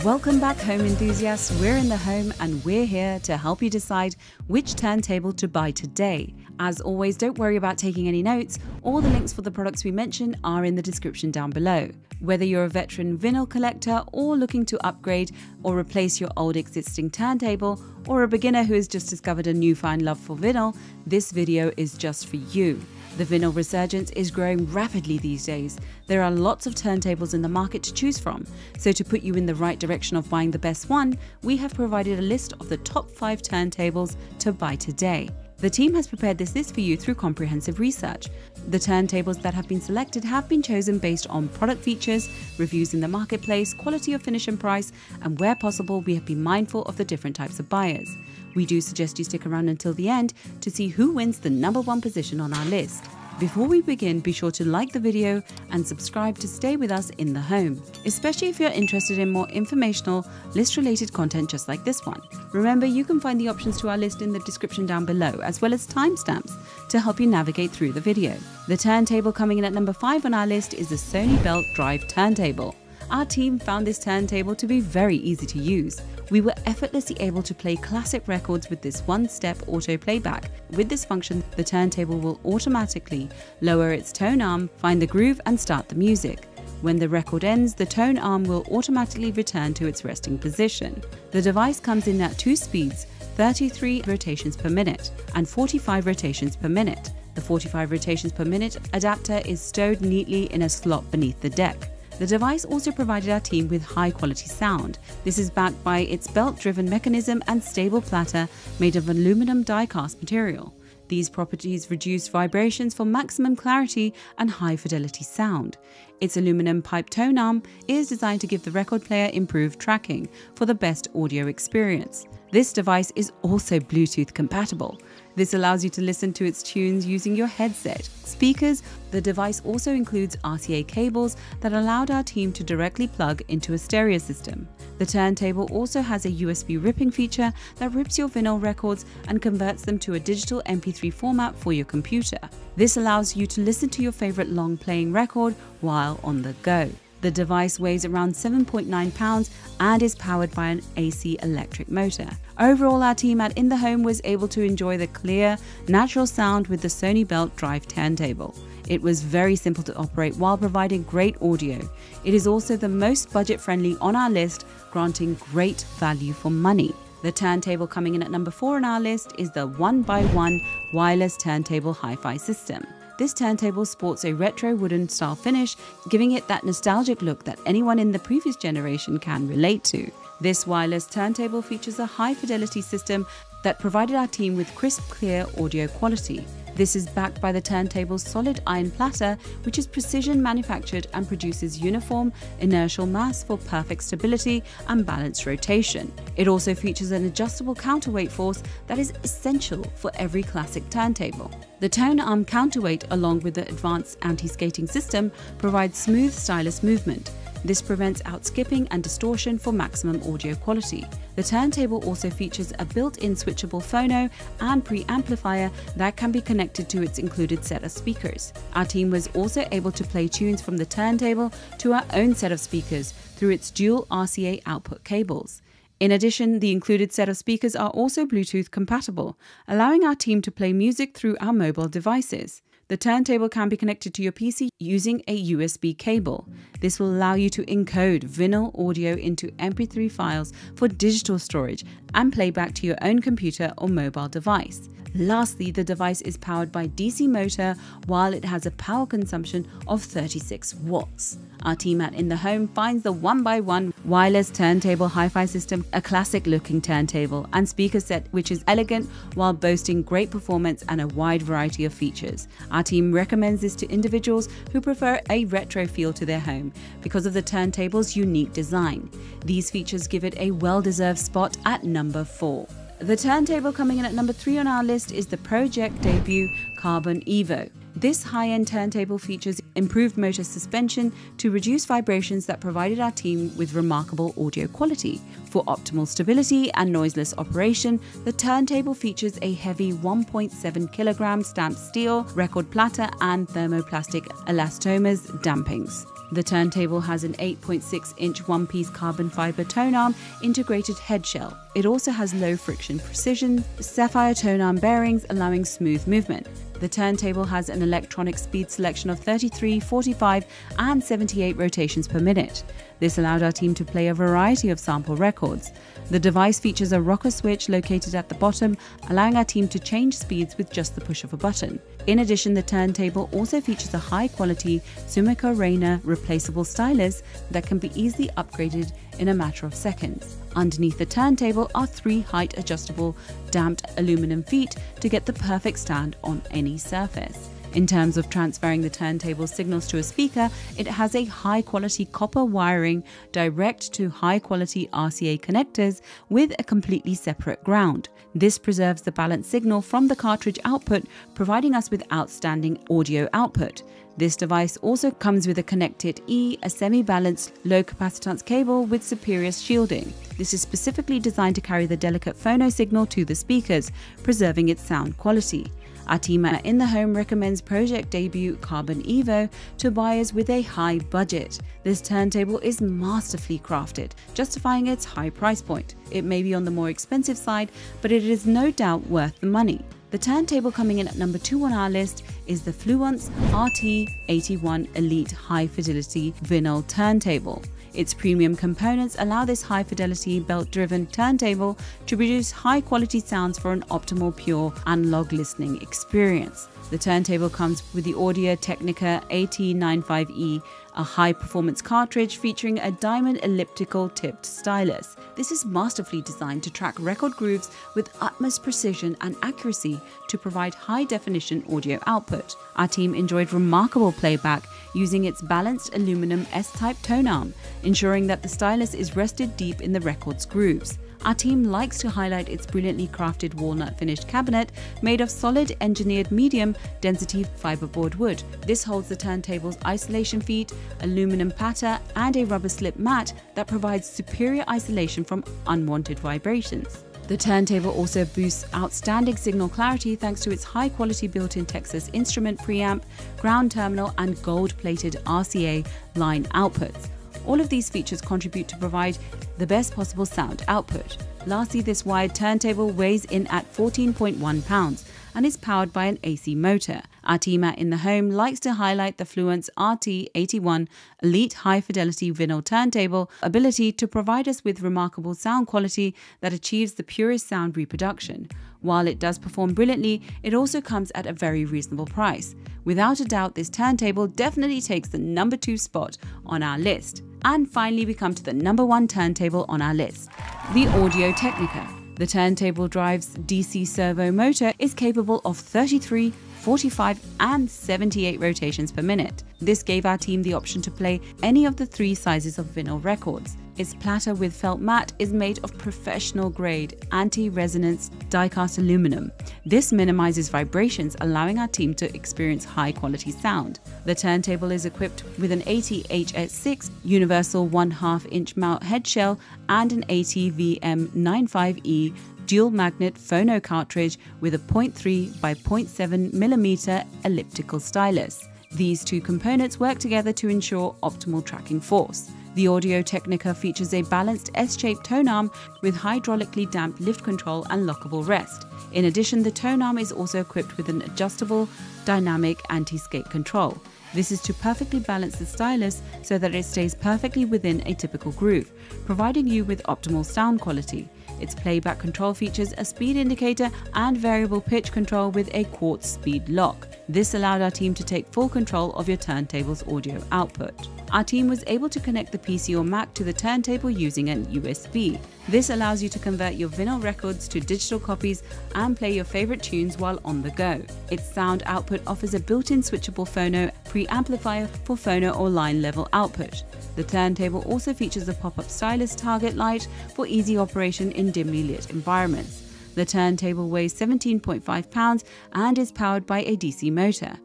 Welcome back, home enthusiasts. We're in the home and we're here to help you decide which turntable to buy today. As always, don't worry about taking any notes. All the links for the products we mentioned are in the description down below. Whether you're a veteran vinyl collector or looking to upgrade or replace your old existing turntable, or a beginner who has just discovered a newfound love for vinyl, this video is just for you. The vinyl resurgence is growing rapidly these days. There are lots of turntables in the market to choose from, so to put you in the right direction of buying the best one, we have provided a list of the top 5 turntables to buy today. The team has prepared this list for you through comprehensive research. The turntables that have been selected have been chosen based on product features, reviews in the marketplace, quality of finish and price, and where possible we have been mindful of the different types of buyers. We do suggest you stick around until the end to see who wins the #1 position on our list. Before we begin, be sure to like the video and subscribe to stay with us in the home, especially if you're interested in more informational, list-related content just like this one. Remember, you can find the options to our list in the description down below, as well as timestamps to help you navigate through the video. The turntable coming in at number 5 on our list is the Sony Belt Drive Turntable. Our team found this turntable to be very easy to use. We were effortlessly able to play classic records with this one-step auto playback. With this function, the turntable will automatically lower its tone arm, find the groove and start the music. When the record ends, the tone arm will automatically return to its resting position. The device comes in at 2 speeds, 33 rotations per minute and 45 rotations per minute. The 45 rotations per minute adapter is stowed neatly in a slot beneath the deck. The device also provided our team with high-quality sound. This is backed by its belt-driven mechanism and stable platter made of aluminum die-cast material. These properties reduce vibrations for maximum clarity and high-fidelity sound. Its aluminum pipe tone arm is designed to give the record player improved tracking for the best audio experience. This device is also Bluetooth compatible. This allows you to listen to its tunes using your headset. Speakers, the device also includes RCA cables that allowed our team to directly plug into a stereo system. The turntable also has a USB ripping feature that rips your vinyl records and converts them to a digital MP3 format for your computer. This allows you to listen to your favorite long-playing record while on the go. The device weighs around 7.9 pounds and is powered by an AC electric motor. Overall, our team at In The Home was able to enjoy the clear, natural sound with the Sony Belt Drive turntable. It was very simple to operate while providing great audio. It is also the most budget-friendly on our list, granting great value for money. The turntable coming in at number 4 on our list is the 1x1 wireless turntable HiFi system. This turntable sports a retro wooden style finish, giving it that nostalgic look that anyone in the previous generation can relate to. This wireless turntable features a high-fidelity system that provided our team with crisp, clear audio quality. This is backed by the turntable's solid iron platter, which is precision manufactured and produces uniform, inertial mass for perfect stability and balanced rotation. It also features an adjustable counterweight force that is essential for every classic turntable. The tone arm counterweight, along with the advanced anti-skating system, provides smooth, stylish movement. This prevents outskipping and distortion for maximum audio quality. The turntable also features a built-in switchable phono and preamplifier that can be connected to its included set of speakers. Our team was also able to play tunes from the turntable to our own set of speakers through its dual RCA output cables. In addition, the included set of speakers are also Bluetooth compatible, allowing our team to play music through our mobile devices. The turntable can be connected to your PC using a USB cable. This will allow you to encode vinyl audio into MP3 files for digital storage and playback to your own computer or mobile device. Lastly, the device is powered by DC motor while it has a power consumption of 36 watts. Our team at In The Home finds the 1x1 wireless turntable HiFi system a classic looking turntable and speaker set which is elegant while boasting great performance and a wide variety of features. Our team recommends this to individuals who prefer a retro feel to their home because of the turntable's unique design. These features give it a well-deserved spot at number 4. The turntable coming in at number 3 on our list is the Pro-Ject debut Carbon Evo. This high-end turntable features improved motor suspension to reduce vibrations that provided our team with remarkable audio quality. For optimal stability and noiseless operation, the turntable features a heavy 1.7 kg stamped steel, record platter and thermoplastic elastomers dampings. The turntable has an 8.6-inch one-piece carbon fiber tone arm integrated head shell. It also has low friction precision, sapphire tone arm bearings allowing smooth movement. The turntable has an electronic speed selection of 33, 45 and 78 rotations per minute. This allowed our team to play a variety of sample records. The device features a rocker switch located at the bottom, allowing our team to change speeds with just the push of a button. In addition, the turntable also features a high-quality Sumiko Reina replaceable stylus that can be easily upgraded in a matter of seconds. Underneath the turntable are 3 height-adjustable damped aluminum feet to get the perfect stand on any surface. In terms of transferring the turntable signals to a speaker, it has a high-quality copper wiring direct to high-quality RCA connectors with a completely separate ground. This preserves the balanced signal from the cartridge output, providing us with outstanding audio output. This device also comes with a connected E, a semi-balanced low capacitance cable with superior shielding. This is specifically designed to carry the delicate phono signal to the speakers, preserving its sound quality. Our team at In the Home recommends Pro-Ject debut Carbon Evo to buyers with a high budget. This turntable is masterfully crafted, justifying its high price point. It may be on the more expensive side, but it is no doubt worth the money. The turntable coming in at number 2 on our list is the Fluance RT81 Elite High Fidelity Vinyl Turntable. Its premium components allow this high-fidelity belt-driven turntable to produce high-quality sounds for an optimal pure analog listening experience. The turntable comes with the Audio-Technica AT95E, a high-performance cartridge featuring a diamond elliptical tipped stylus. This is masterfully designed to track record grooves with utmost precision and accuracy to provide high-definition audio output. Our team enjoyed remarkable playback using its balanced aluminum S-type tone arm, ensuring that the stylus is rested deep in the record's grooves. Our team likes to highlight its brilliantly crafted walnut finished cabinet made of solid engineered medium density fiberboard wood. This holds the turntable's isolation feet, aluminum platter and a rubber slip mat that provides superior isolation from unwanted vibrations. The turntable also boosts outstanding signal clarity thanks to its high-quality built-in Texas Instrument preamp, ground terminal and gold-plated RCA line outputs. All of these features contribute to provide the best possible sound output. Lastly, this wired turntable weighs in at 14.1 pounds and is powered by an AC motor. Our team at In the Home likes to highlight the Fluance RT81 Elite High Fidelity Vinyl Turntable ability to provide us with remarkable sound quality that achieves the purest sound reproduction. While it does perform brilliantly, it also comes at a very reasonable price. Without a doubt, this turntable definitely takes the number 2 spot on our list. And finally, we come to the number 1 turntable on our list, the Audio-Technica. The turntable drive's DC servo motor is capable of 33, 45 and 78 rotations per minute. This gave our team the option to play any of the 3 sizes of vinyl records. Its platter with felt mat is made of professional grade anti-resonance die-cast aluminum. This minimizes vibrations, allowing our team to experience high quality sound. The turntable is equipped with an AT-HS6 universal 1/2 inch mount head shell and an AT-VM95E dual magnet phono cartridge with a 0.3 by 0.7 mm elliptical stylus. These 2 components work together to ensure optimal tracking force. The Audio-Technica features a balanced S-shaped tone arm with hydraulically damped lift control and lockable rest. In addition, the tone arm is also equipped with an adjustable dynamic anti-skate control. This is to perfectly balance the stylus so that it stays perfectly within a typical groove, providing you with optimal sound quality. Its playback control features a speed indicator and variable pitch control with a quartz speed lock. This allowed our team to take full control of your turntable's audio output. Our team was able to connect the PC or Mac to the turntable using an USB. This allows you to convert your vinyl records to digital copies and play your favorite tunes while on the go. Its sound output offers a built-in switchable phono preamplifier for phono or line level output. The turntable also features a pop-up stylus target light for easy operation in dimly lit environments. The turntable weighs 17.5 pounds and is powered by a DC motor.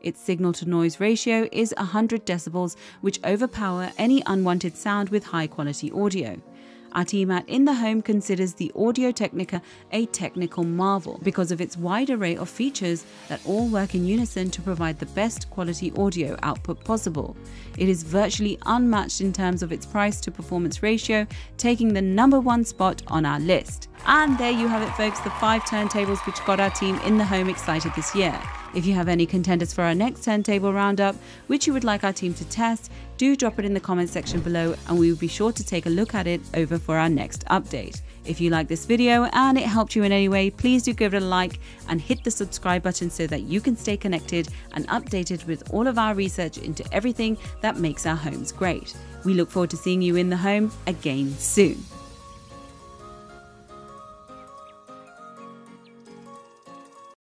Its signal-to-noise ratio is 100 decibels, which overpower any unwanted sound with high-quality audio. Our team at In the Home considers the Audio-Technica a technical marvel because of its wide array of features that all work in unison to provide the best quality audio output possible. It is virtually unmatched in terms of its price to performance ratio, taking the #1 spot on our list. And there you have it, folks, the 5 turntables which got our team In the Home excited this year. If you have any contenders for our next turntable roundup, which you would like our team to test, do drop it in the comment section below and we will be sure to take a look at it over for our next update. If you like this video and it helped you in any way, please do give it a like and hit the subscribe button so that you can stay connected and updated with all of our research into everything that makes our homes great. We look forward to seeing you in the home again soon.